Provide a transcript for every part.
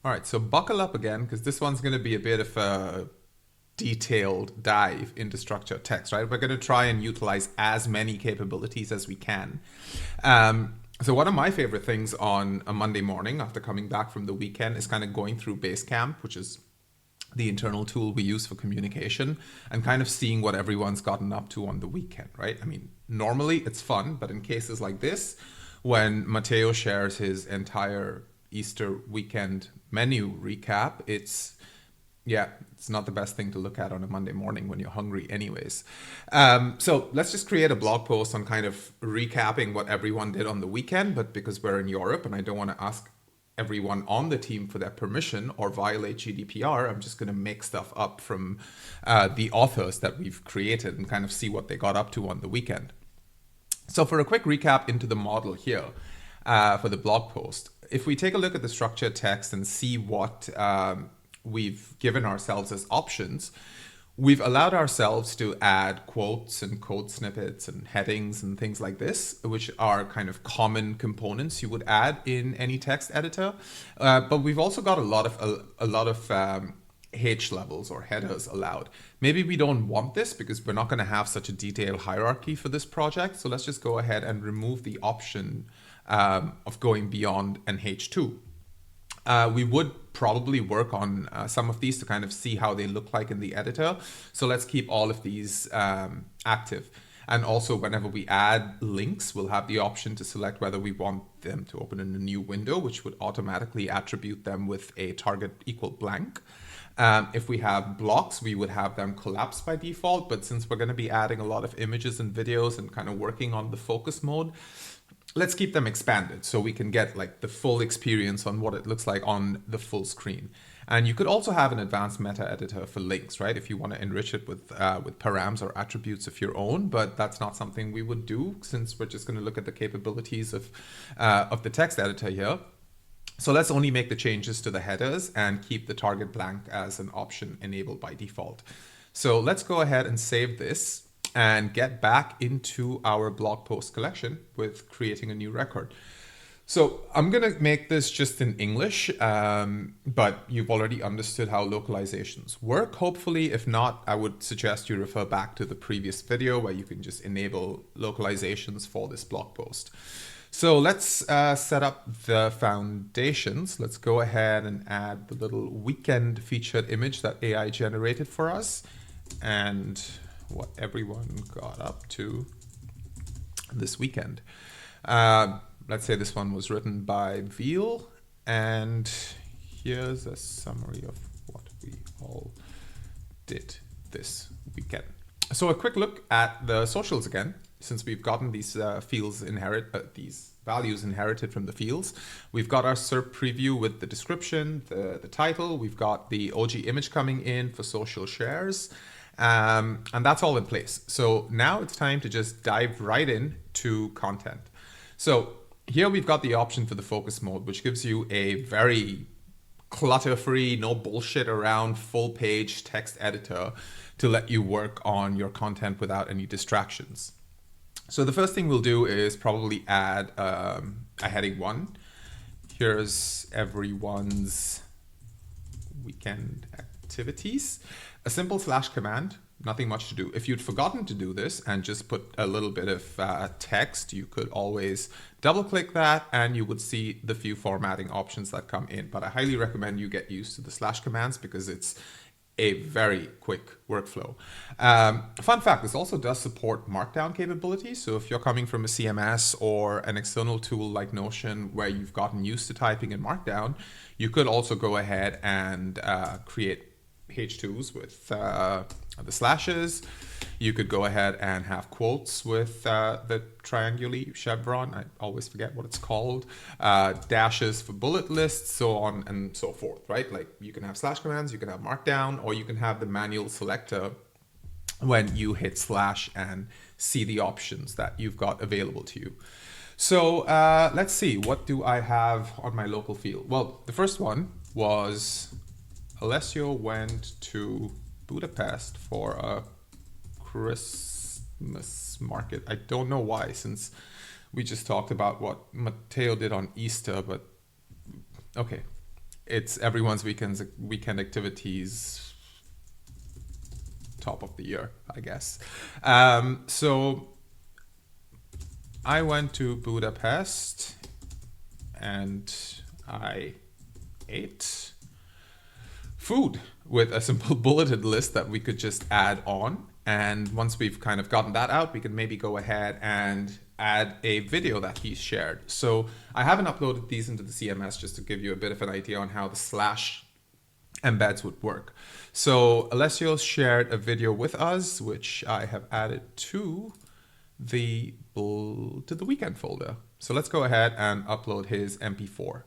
All right, so buckle up again because this one's going to be a bit of a detailed dive into structured text, right? We're going to try and utilize as many capabilities as we can. So one of my favorite things on a Monday morning after coming back from the weekend is kind of going through Basecamp, which is the internal tool we use for communication, and kind of seeing what everyone's gotten up to on the weekend, right? I mean, normally it's fun, but in cases like this, when Matteo shares his entire Easter weekend menu recap, it's not the best thing to look at on a Monday morning when you're hungry anyways. So let's just create a blog post on kind of recapping what everyone did on the weekend, but because we're in Europe and I don't want to ask everyone on the team for their permission or violate GDPR, I'm just going to make stuff up from the authors that we've created and kind of see what they got up to on the weekend. So for a quick recap into the model here for the blog post, if we take a look at the structured text and see what we've given ourselves as options, we've allowed ourselves to add quotes and code snippets and headings and things like this, which are kind of common components you would add in any text editor. But we've also got a lot of H levels or headers allowed. Maybe we don't want this because we're not going to have such a detailed hierarchy for this project. So let's just go ahead and remove the option of going beyond an H2. We would probably work on some of these to kind of see how they look like in the editor. So let's keep all of these active. And also whenever we add links, we'll have the option to select whether we want them to open in a new window, which would automatically attribute them with a target equal blank. If we have blocks, we would have them collapse by default. But since we're going to be adding a lot of images and videos and kind of working on the focus mode, let's keep them expanded so we can get like the full experience on what it looks like on the full screen. And you could also have an advanced meta editor for links, right? If you want to enrich it with params or attributes of your own, but that's not something we would do since we're just going to look at the capabilities of the text editor here. So let's only make the changes to the headers and keep the target blank as an option enabled by default. So let's go ahead and save this and get back into our blog post collection with creating a new record. So I'm going to make this just in English, but you've already understood how localizations work, hopefully. If not, I would suggest you refer back to the previous video where you can just enable localizations for this blog post. So let's set up the foundations. Let's go ahead and add the little weekend featured image that AI generated for us and what everyone got up to this weekend. Let's say this one was written by Veal, and here's a summary of what we all did this weekend. So a quick look at the socials again, since we've gotten these these values inherited from the fields. We've got our SERP preview with the description, the title. We've got the OG image coming in for social shares. And that's all in place. So now it's time to just dive right in to content. So here we've got the option for the focus mode, which gives you a very clutter-free, no bullshit around, full page text editor to let you work on your content without any distractions. So the first thing we'll do is probably add a heading 1. Here's everyone's weekend activities. A simple / command, nothing much to do. If you'd forgotten to do this and just put a little bit of text, you could always double click that and you would see the few formatting options that come in. But I highly recommend you get used to the / commands because it's a very quick workflow. Fun fact, this also does support markdown capabilities. So if you're coming from a CMS or an external tool like Notion where you've gotten used to typing in markdown, you could also go ahead and create H2s with the slashes. You could go ahead and have quotes with the trianguli chevron. I always forget what it's called. Dashes for bullet lists, so on and so forth, right? Like you can have / commands, you can have markdown, or you can have the manual selector when you hit / and see the options that you've got available to you. So let's see, what do I have on my local field? Well, the first one was Alessio went to Budapest for a Christmas market. I don't know why, since we just talked about what Matteo did on Easter, but okay. it's everyone's weekend activities top of the year, I guess. So I went to Budapest and I ate food with a simple bulleted list that we could just add on. And once we've kind of gotten that out, we can maybe go ahead and add a video that he's shared. So I haven't uploaded these into the CMS just to give you a bit of an idea on how the slash embeds would work. So Alessio shared a video with us, which I have added to the weekend folder. So let's go ahead and upload his MP4.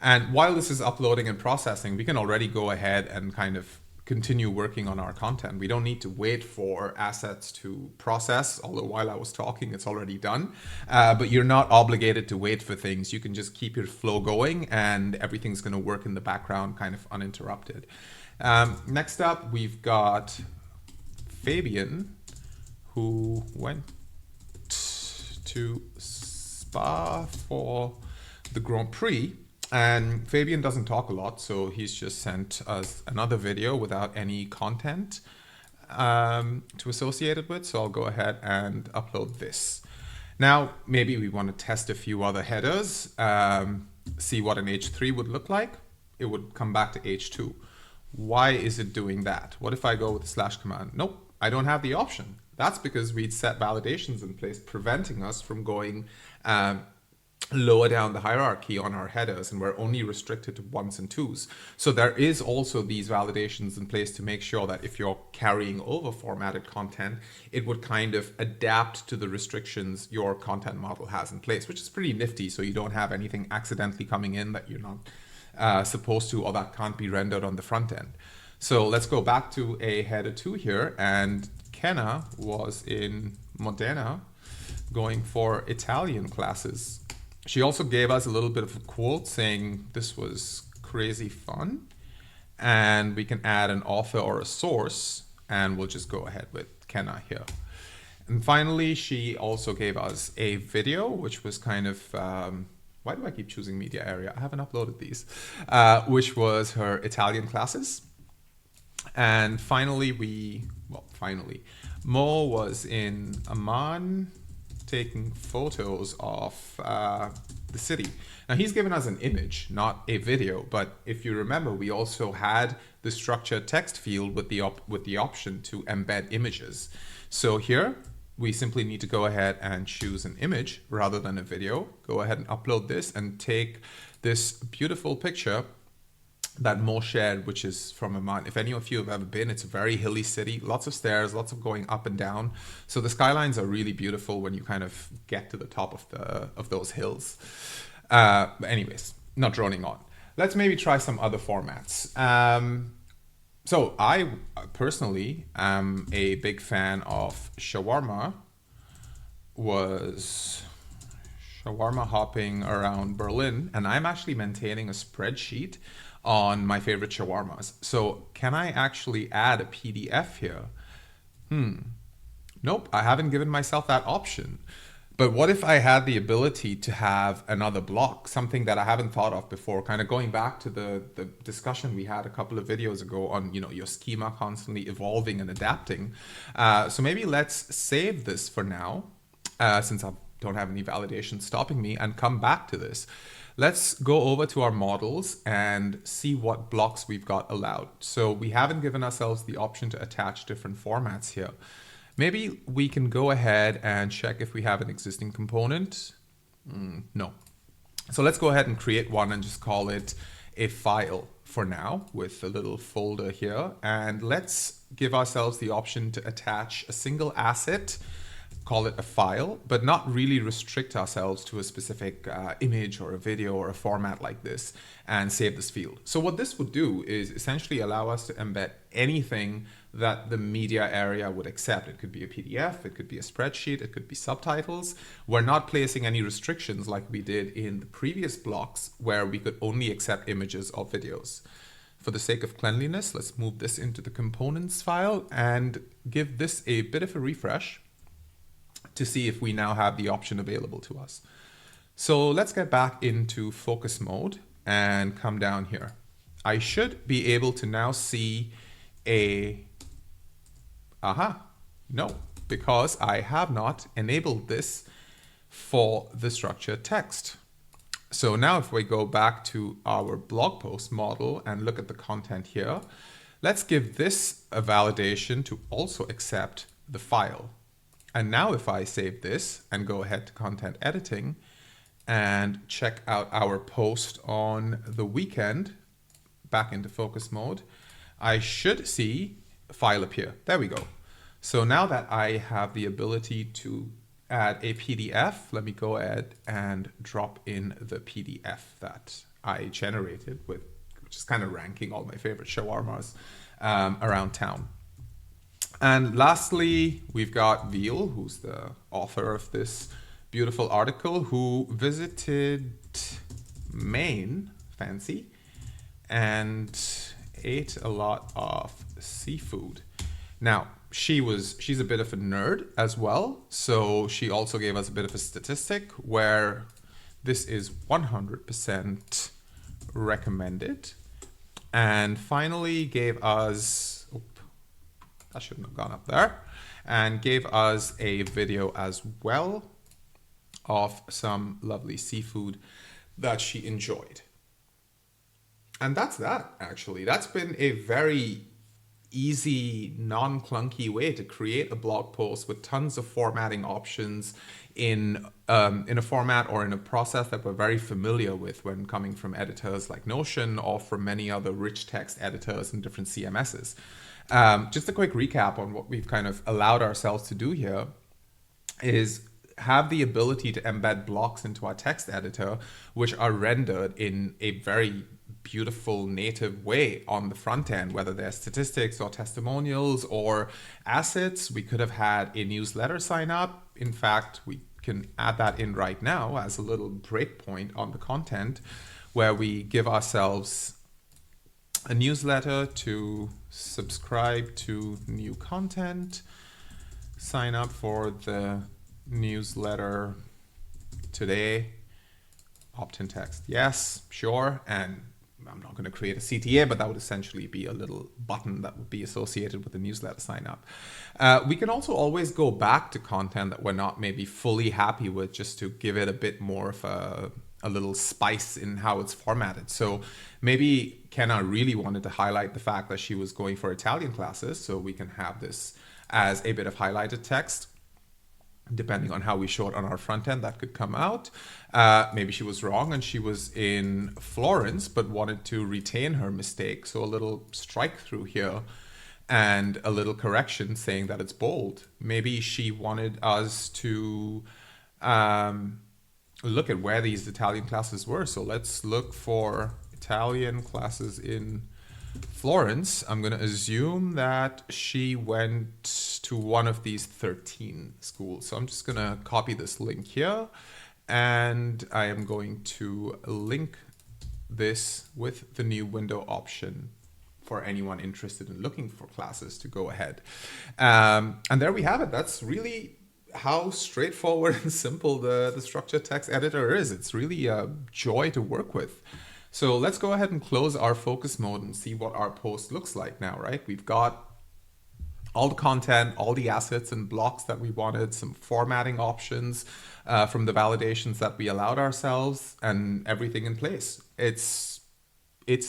And while this is uploading and processing, we can already go ahead and kind of continue working on our content. We don't need to wait for assets to process, although while I was talking, it's already done. But you're not obligated to wait for things. You can just keep your flow going and everything's going to work in the background kind of uninterrupted. Next up, we've got Fabian, who went to Spa for the Grand Prix. And Fabian doesn't talk a lot, so he's just sent us another video without any content to associate it with. So I'll go ahead and upload this. Now, maybe we want to test a few other headers, see what an H3 would look like. It would come back to H2. Why is it doing that? What if I go with the slash command? Nope, I don't have the option. That's because we'd set validations in place preventing us from going lower down the hierarchy on our headers, and we're only restricted to 1s and 2s. So there is also these validations in place to make sure that if you're carrying over formatted content, it would kind of adapt to the restrictions your content model has in place, which is pretty nifty. So you don't have anything accidentally coming in that you're not supposed to, or that can't be rendered on the front end. So let's go back to a header 2 here, and Kenna was in Modena going for Italian classes. She also gave us a little bit of a quote saying this was crazy fun, and we can add an author or a source, and we'll just go ahead with Kenna here. And finally, she also gave us a video, which was kind of, why do I keep choosing media area? I haven't uploaded these, which was her Italian classes. And finally, Mo was in Amman, taking photos of the city. Now he's given us an image, not a video, but if you remember, we also had the structured text field with the option to embed images. So here we simply need to go ahead and choose an image rather than a video. Go ahead and upload this and take this beautiful picture that Mo shared, which is from Amman. If any of you have ever been, it's a very hilly city, lots of stairs, lots of going up and down. So the skylines are really beautiful when you kind of get to the top of those hills. Anyways, not droning on. Let's maybe try some other formats. So I personally am a big fan of shawarma. Was shawarma hopping around Berlin, and I'm actually maintaining a spreadsheet on my favorite shawarmas. So can I actually add a PDF here? Nope, I haven't given myself that option. But what if I had the ability to have another block, something that I haven't thought of before, kind of going back to the discussion we had a couple of videos ago on, your schema constantly evolving and adapting. So maybe let's save this for now, since I don't have any validation stopping me, and come back to this. Let's go over to our models and see what blocks we've got allowed. So we haven't given ourselves the option to attach different formats here. Maybe we can go ahead and check if we have an existing component. No. So let's go ahead and create one and just call it a file for now with a little folder here. And let's give ourselves the option to attach a single asset, call it a file, but not really restrict ourselves to a specific image or a video or a format like this, and save this field. So what this would do is essentially allow us to embed anything that the media area would accept. It could be a PDF, it could be a spreadsheet, it could be subtitles. We're not placing any restrictions like we did in the previous blocks where we could only accept images or videos. For the sake of cleanliness, let's move this into the components file and give this a bit of a refresh to see if we now have the option available to us. So let's get back into focus mode and come down here. I should be able to now see a, no, because I have not enabled this for the structured text. So now if we go back to our blog post model and look at the content here, let's give this a validation to also accept the file. And now if I save this and go ahead to content editing and check out our post on the weekend, back into focus mode, I should see a file appear. There we go. So now that I have the ability to add a PDF, let me go ahead and drop in the PDF that I generated with, which is kind of ranking all my favorite shawarmas around town. And lastly, we've got Veal, who's the author of this beautiful article, who visited Maine, fancy, and ate a lot of seafood. Now, she's a bit of a nerd as well, so she also gave us a bit of a statistic where this is 100% recommended. And finally gave us, that shouldn't have gone up there, and gave us a video as well of some lovely seafood that she enjoyed. And that's that, actually. That's been a very easy, non-clunky way to create a blog post with tons of formatting options in a format or in a process that we're very familiar with when coming from editors like Notion or from many other rich text editors and different CMSs. Just a quick recap on what we've kind of allowed ourselves to do here is have the ability to embed blocks into our text editor, which are rendered in a very beautiful native way on the front end, whether they're statistics or testimonials or assets. We could have had a newsletter sign up. In fact, we can add that in right now as a little breakpoint on the content where we give ourselves a newsletter to subscribe to new content, sign up for the newsletter today, opt-in text, yes, sure, and I'm not going to create a CTA, but that would essentially be a little button that would be associated with the newsletter sign up. We can also always go back to content that we're not maybe fully happy with, just to give it a bit more of a little spice in how it's formatted. So maybe Kenna really wanted to highlight the fact that she was going for Italian classes, so we can have this as a bit of highlighted text. Depending on how we show it on our front end, that could come out. Maybe she was wrong and she was in Florence, but wanted to retain her mistake. So a little strike through here and a little correction saying that it's bold. Maybe she wanted us to look at where these Italian classes were. So let's look for Italian classes in Florence. I'm going to assume that she went to one of these 13 schools. So I'm just going to copy this link here and I am going to link this with the new window option for anyone interested in looking for classes to go ahead. And there we have it. That's really how straightforward and simple the structured text editor is. It's really a joy to work with. So let's go ahead and close our focus mode and see what our post looks like now, right? We've got all the content, all the assets and blocks that we wanted, some formatting options from the validations that we allowed ourselves, and everything in place. It's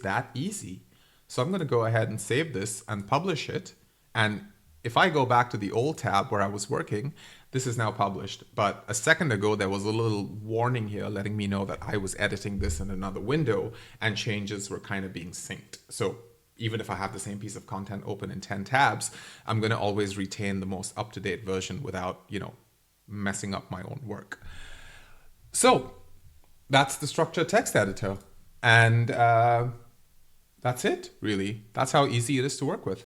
that easy. So I'm going to go ahead and save this and publish it. And if I go back to the old tab where I was working, this is now published. But a second ago, there was a little warning here letting me know that I was editing this in another window and changes were kind of being synced. So even if I have the same piece of content open in 10 tabs, I'm going to always retain the most up-to-date version without, messing up my own work. So that's the structured text editor. And that's it, really. That's how easy it is to work with.